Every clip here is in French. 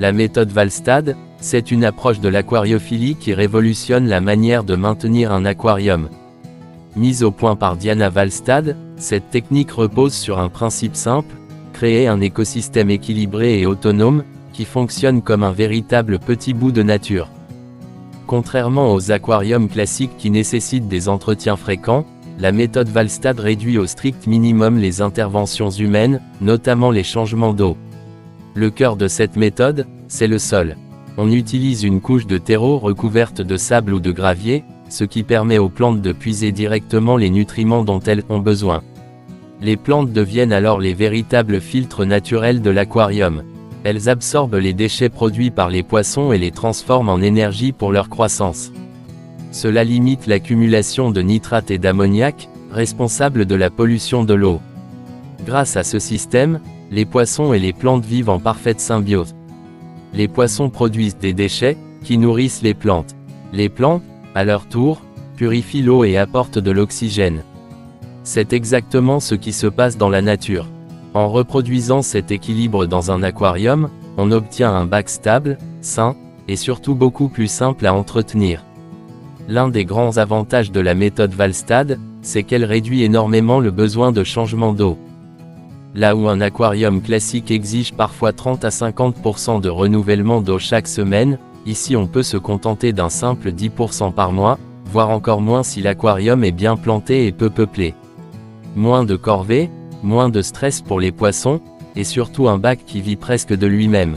La méthode Valstad, c'est une approche de l'aquariophilie qui révolutionne la manière de maintenir un aquarium. Mise au point par Diana Valstad, cette technique repose sur un principe simple, créer un écosystème équilibré et autonome, qui fonctionne comme un véritable petit bout de nature. Contrairement aux aquariums classiques qui nécessitent des entretiens fréquents, la méthode Valstad réduit au strict minimum les interventions humaines, notamment les changements d'eau. Le cœur de cette méthode, c'est le sol. On utilise une couche de terreau recouverte de sable ou de gravier, ce qui permet aux plantes de puiser directement les nutriments dont elles ont besoin. Les plantes deviennent alors les véritables filtres naturels de l'aquarium. Elles absorbent les déchets produits par les poissons et les transforment en énergie pour leur croissance. Cela limite l'accumulation de nitrates et d'ammoniac, responsables de la pollution de l'eau. Grâce à ce système, les poissons et les plantes vivent en parfaite symbiose. Les poissons produisent des déchets, qui nourrissent les plantes. Les plantes, à leur tour, purifient l'eau et apportent de l'oxygène. C'est exactement ce qui se passe dans la nature. En reproduisant cet équilibre dans un aquarium, on obtient un bac stable, sain, et surtout beaucoup plus simple à entretenir. L'un des grands avantages de la méthode Valstad, c'est qu'elle réduit énormément le besoin de changement d'eau. Là où un aquarium classique exige parfois 30 à 50% de renouvellement d'eau chaque semaine, ici on peut se contenter d'un simple 10% par mois, voire encore moins si l'aquarium est bien planté et peu peuplé. Moins de corvées, moins de stress pour les poissons, et surtout un bac qui vit presque de lui-même.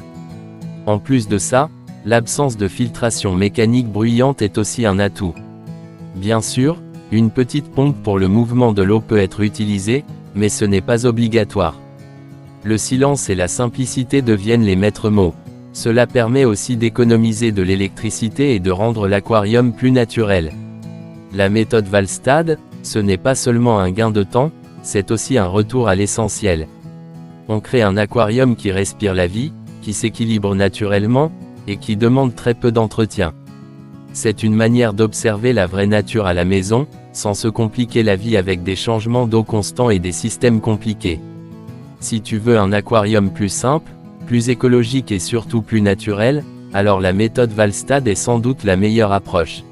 En plus de ça, l'absence de filtration mécanique bruyante est aussi un atout. Bien sûr, une petite pompe pour le mouvement de l'eau peut être utilisée, mais ce n'est pas obligatoire. Le silence et la simplicité deviennent les maîtres mots. Cela permet aussi d'économiser de l'électricité et de rendre l'aquarium plus naturel. La méthode Valstad, ce n'est pas seulement un gain de temps, c'est aussi un retour à l'essentiel. On crée un aquarium qui respire la vie, qui s'équilibre naturellement, et qui demande très peu d'entretien. C'est une manière d'observer la vraie nature à la maison, sans se compliquer la vie avec des changements d'eau constants et des systèmes compliqués. Si tu veux un aquarium plus simple, plus écologique et surtout plus naturel, alors la méthode Valstad est sans doute la meilleure approche.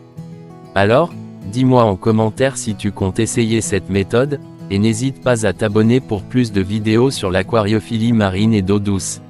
Alors, dis-moi en commentaire si tu comptes essayer cette méthode, et n'hésite pas à t'abonner pour plus de vidéos sur l'aquariophilie marine et d'eau douce.